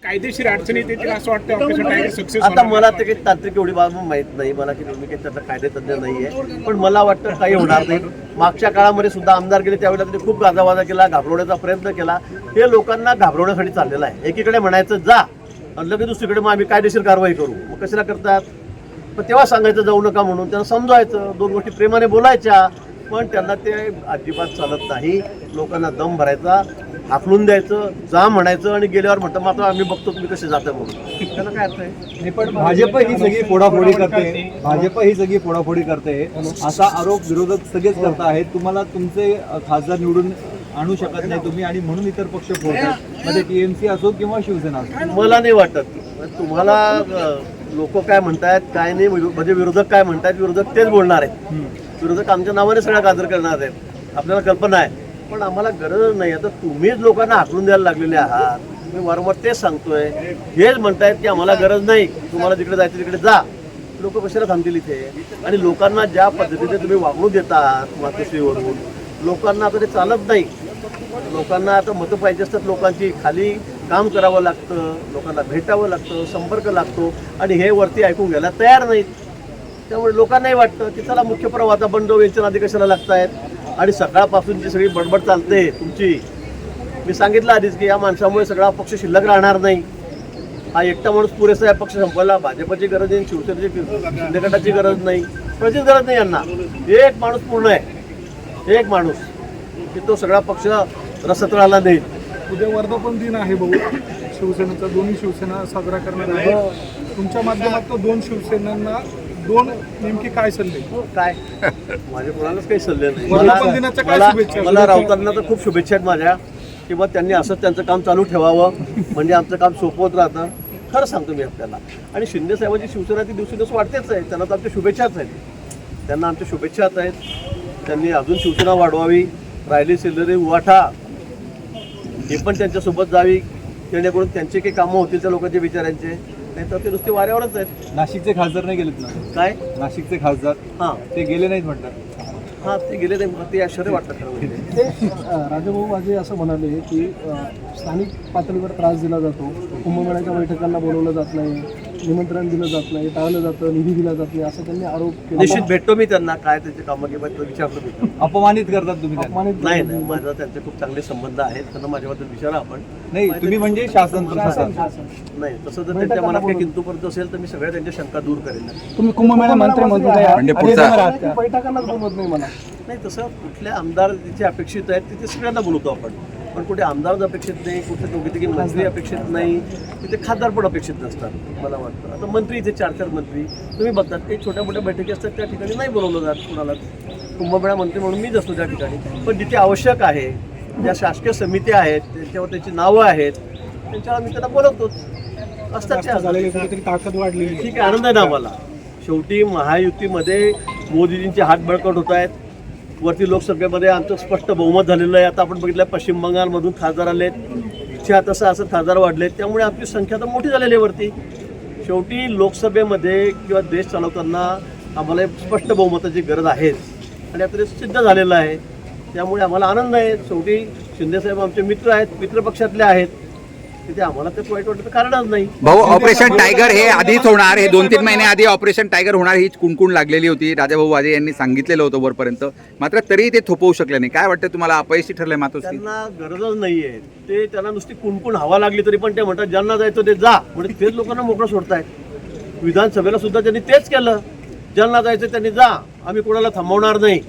कायदेशीर अडचणी येतील असं वाटतं ऑपरेशन टायगर सक्सेस. आता मला ते काही तांत्रिक एवढी बाब माहीत नाही, मला की मी काही त्याचा कायदेतज्ञ नाही आहे, पण मला वाटतं काही होणार नाही. मागच्या काळामध्ये सुद्धा आमदार गेले त्यावेळेला त्यांनी खूप गाजावाजा केला, घाबरवण्याचा प्रयत्न केला. हे लोकांना घाबरवण्यासाठी चाललेलं आहे. एकीकडे म्हणायचं जा आणि लगेच दुसरीकडे मग आम्ही कायदेशीर कारवाई करू. मग कशाला करतात? पण तेव्हा सांगायचं जाऊ नका म्हणून, त्यांना समजवायचं, दोन गोष्टी प्रेमाने बोलायच्या. पण त्यांना ते अजिबात चालत नाही. लोकांना दम भरायचा, हाकलून द्यायचं, जा म्हणायचं आणि गेल्यावर म्हणतं मात्र आम्ही बघतो तुम्ही कसे जाता म्हणून. त्याला काय अर्थ आहे? पण भाजप ही सगळी फोडाफोडी करते, भाजप ही सगळी फोडाफोडी करते असा आरोप विरोधक सगळेच करत आहेत. तुम्हाला तुमचे खासदार निवडून आणू शकत नाही तुम्ही आणि म्हणून इतर पक्ष फोडतात, मध्ये टीएमसी असो किंवा शिवसेना असो. मला नाही वाटत. तुम्हाला लोक काय म्हणतायत काय नाही, म्हणजे विरोधक काय म्हणतायत, विरोधक तेच बोलणार आहेत. विरोधक आमच्या नावाने सगळ्या गाजर करणार आहेत, आपल्याला कल्पना आहे. पण आम्हाला गरज नाही. आता तुम्हीच लोकांना हाकलून द्यायला लागलेले आहात. मी वारंवार तेच सांगतोय. हेच म्हणतायत की आम्हाला गरज नाही, तुम्हाला जिकडे जायचं तिकडे जा. लोक कशाला थांबतील इथे? आणि लोकांना ज्या पद्धतीने तुम्ही वागणूक देतात मातोश्रीवरून, लोकांना आता ते चालत नाही. लोकांना आता मतं पाहिजे असतात. लोकांची खाली काम करावं लागतं, लोकांना भेटावं लागतं, संपर्क लागतो आणि हे वरती ऐकून घ्यायला तयार नाहीत. त्यामुळे लोकांनाही वाटतं की चला मुख्य प्रवाह आता बंडो यांच्या नादी कशाला लागतायत. आणि सकाळपासून जी सगळी बडबड चालते तुमची, मी सांगितलं आधीच की या माणसामुळे सगळा पक्ष शिल्लक राहणार नाही. हा एकटा माणूस पुरेसा आहे पक्ष संपवायला. भाजपची गरज नाही, शिवसेनेची शिंदे गटाची गरज नाही, कोणाचीच गरज नाही यांना. एक माणूस पूर्ण आहे, एक माणूस की तो सगळा पक्ष रसतळाला देईल. उद्या वर्धापन दिन आहे भाऊ शिवसेनेचा, दोन्ही शिवसेना साजरा करणार आहे. तुमच्या माध्यमातून दोन शिवसेनांना दोन नेमकी काय सल्ले? काय माझ्या कोणालाच काही सल्ले नाही. वर्धापन दिनाच्या काय शुभेच्छा? मला राऊतांना तर खूप शुभेच्छा आहेत माझ्या, किंवा त्यांनी असंच त्यांचं काम चालू ठेवावं, म्हणजे आमचं काम सोपं होत राहतं. खरं सांगतो मी आपल्याला. आणि शिंदे साहेबांची शिवसेना ती दिवसेदिवस वाढतेच आहे, त्यांना तर आमच्या शुभेच्छाच आहेत. त्यांना आमच्या शुभेच्छाच आहेत. त्यांनी अजून शिवसेना वाढवावी, राहिली सिल्लरी उवाठा हे पण त्यांच्यासोबत जावी, जेणेकरून त्यांचे काही कामं होतील त्या लोकांच्या विचारांचे. नाही तर ते नुसते वाऱ्यावरच आहेत. नाशिकचे खासदार नाही गेलेत ना? काय नाशिकचे खासदार हां ते गेले नाहीत म्हणतात. हां ते गेले नाही, ते आश्चर्य वाटतं खरं म्हणजे. राजाभाऊ माझे असं म्हणाले की स्थानिक पातळीवर त्रास दिला जातो, कुंभमेळ्याच्या बैठकांना बोलवलं जात नाही, निमंत्रण दिलं जात नाही, टाळलं जातं, निधी दिला जात नाही, असं त्यांनी आरोप केला. निश्चित भेटतो मी त्यांना, काय त्यांचे कामं किंवा विचारतो मी. अपमानित करतात तुम्ही त्यांना? अपमानित नाही नाही, माझा त्यांचे खूप चांगले संबंध आहेत. त्यांना माझ्याबद्दल विचारा आपण. नाही तुम्ही म्हणजे शासन प्रशासन. नाही तसं जर त्यांच्या मनात काही किंतुपर्यंत असेल तर मी सगळ्या त्यांच्या शंका दूर करेन. तुम्ही कुंभमेळा मंत्री म्हणजे बैठकांनाच बोलवत नाही मला. नाही तसं कुठल्या आमदार जिथे अपेक्षित आहेत तिथे सगळ्यांना बोलवतो आपण. पण कुठे आमदार अपेक्षित नाही, कुठे दोघे तिघे मंत्री अपेक्षित नाही, तिथे खासदार पण अपेक्षित नसतात मला वाटतं. आता मंत्री इथे 4-4 मंत्री तुम्ही बघतात, काही छोट्या मोठ्या बैठकी असतात त्या ठिकाणी नाही बोलवलं जात कुणालाच. कुंभमेळा मंत्री म्हणून मीच असतो त्या ठिकाणी. पण जिथे आवश्यक आहे, ज्या शासकीय समित्या आहेत त्यांच्यावर त्यांची नावं आहेत, त्यांच्यावर मी त्यांना बोलवतोच. असतात कुठेतरी ताकद वाढलेली. ठीक आहे, आनंद आहे ना आम्हाला. शेवटी महायुतीमध्ये मोदीजींचे हात बळकट होत आहेत. वरती लोकसभेमध्ये आमचं स्पष्ट बहुमत झालेलं आहे. आता आपण बघितलं पश्चिम बंगालमधून खासदार आलेत, 6 खासदार वाढलेत, त्यामुळे आमची संख्या तर मोठी झालेली आहे वरती. शेवटी लोकसभेमध्ये किंवा देश चालवताना आम्हाला एक स्पष्ट बहुमताची गरज आहे आणि आता ते सिद्ध झालेलं आहे. त्यामुळे आम्हाला आनंद आहे. शेवटी शिंदेसाहेब आमचे मित्र आहेत, मित्रपक्षातले आहेत, तिथे आम्हाला ते वाईट वाटतं कारणच नाही. भाऊ ऑपरेशन टायगर हे आधीच होणार, हे 2-3 महिने आधी ऑपरेशन टायगर होणार ही कुणकुण लागलेली होती. राजाभाऊ वाजे यांनी सांगितलेलं होतं वरपर्यंत, मात्र तरीही ते थोपवू शकले नाही. काय वाटतं तुम्हाला, अपयशी ठरले मातोश्री? त्यांना गरजच नाहीये. ते त्यांना नुसती कुणकुण हवा लागली तरी पण ते म्हणतात ज्यांना जायचं ते जा, म्हणजे तेच लोकांना मोकळं सोडतायत. विधानसभेला सुद्धा त्यांनी तेच केलं, ज्यांना जायचं त्यांनी जा, आम्ही कोणाला थांबवणार नाही.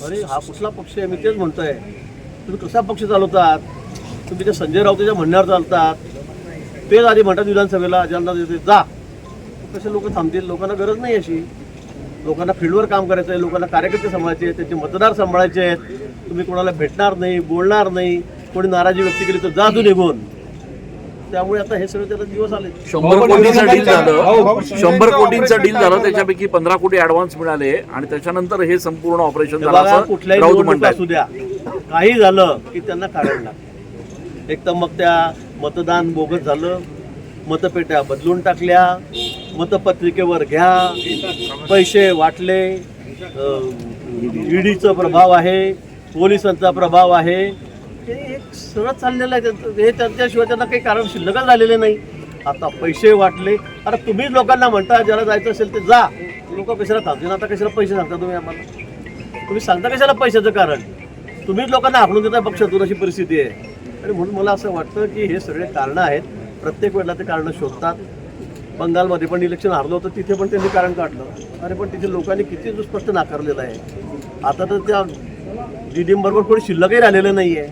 अरे हा कुठला पक्ष आहे? मी तेच म्हणतोय. तुम्ही कसा पक्ष चालवतात? तुम्ही ते संजय राऊतांच्या म्हणण्यावर चालतात. तेच आधी म्हणतात विधानसभेला ज्यांना जायचं जा. कसे लोक थांबतील? लोकांना गरज नाही अशी. लोकांना फील्डवर काम करायचं आहे, लोकांना कार्यकर्ते सांभाळायचे आहेत, त्यांचे मतदार सांभाळायचे आहेत. तुम्ही कोणाला भेटणार नाही, बोलणार नाही, कोणी नाराजी व्यक्त केली तर जा तू निघून. त्यामुळे आता हे सगळे त्याला दिवस आले. 100 कोटींचं डील झालं, 100 कोटींचं डील झालं, त्याच्यापैकी 15 कोटी ऍडव्हान्स मिळाले आणि त्याच्यानंतर हे संपूर्ण ऑपरेशन झालं. कुठल्याही निवडणूक असू द्या, काही झालं की त्यांना कारण लागतं. एक तर मग त्या मतदान बोगस झालं, मतपेट्या बदलून टाकल्या, मतपत्रिकेवर घ्या, पैसे वाटले, ईडीचा प्रभाव आहे, पोलिसांचा प्रभाव आहे, हे एक सगळं चाललेलं आहे. हे त्यांच्याशिवाय त्यांना काही कारण शिल्लकच झालेले नाही. आता पैसे वाटले. अरे तुम्हीच लोकांना म्हणता ज्याला जायचं असेल ते जा. लोक कशाला थांबतील? आता कशाला पैसे सांगता तुम्ही आम्हाला? तुम्ही सांगता कशाला पैशाचं कारण? तुम्हीच लोकांना आखणून देताय पक्षातून, अशी परिस्थिती आहे. आणि म्हणून मला असं वाटतं की हे सगळे कारणं आहेत. प्रत्येक वेळेला ते कारणं शोधतात. बंगालमध्ये पण इलेक्शन हारलं होतं, तिथे पण त्यांनी कारण काढलं. अरे पण तिथे लोकांनी किती स्पष्ट नाकारलेलं आहे. आता तर त्या डीडीएमबरोबर कोणी शिल्लकही राहिलेलं नाही आहे,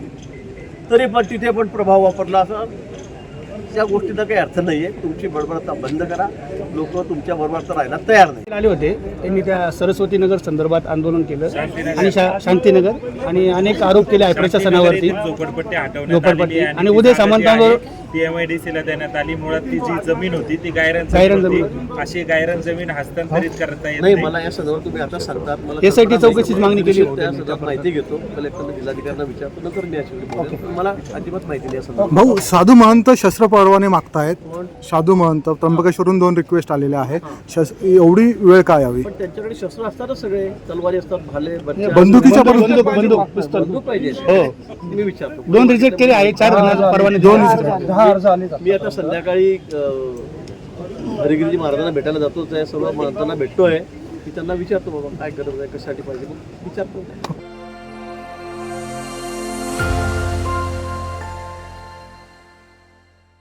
तरी पण तिथे पण प्रभाव वापरला. असं त्या गोष्टीचा काही अर्थ नाही आहे. तुमची बडबड आता बंद करा. लोक तुमच्या बरोबर तर राहायला तयार नाही. आले होते, त्यांनी त्या सरस्वती नगर संदर्भात आंदोलन केलं आणि शांतीनगर आणि अनेक आरोप केले आहे प्रशासनावरती, झोपडपट्टी आणि उदय सामंतांवर PMIDC देण्यात आली. मुळात ती जी जमीन होती ती गायरान जमीन, अशी गायरान जमीन हस्तांतरित करता येत नाही. मला या संदर्भात तुम्ही आता सांगतात, मला SIT चौकशीची मागणी केली होती. त्या संदर्भात माहिती घेतो, कलेक्टरला जिल्हाधिकाऱ्यांना विचारतो, नंतर मी याच्यावर बोलेन. मला अजिबात माहिती नाही या संदर्भात. भाऊ, साधू महंत शस्त्र परवाने मागतायत. साधू महंत त्र्यंबकेश्वरून 2 रिक्वेस्ट आलेल्या आहेत. एवढी वेळ काय यावी? पण त्यांच्याकडे शस्त्र असतातच, सगळे तलवारी असतात, भाले, बंदुकीच्या बंदूक पाहिजे. मी विचारतो. 2 रिजेक्ट केले आहे, 4 परवाने 10 अर्ज आले. मी आता संध्याकाळी हरिगिरीजी महाराजांना भेटायला जातो, त्या सर्व महंतांना भेटतोय की त्यांना विचारतो बाबा काय गरज आहे, कशासाठी पाहिजे, विचारतो.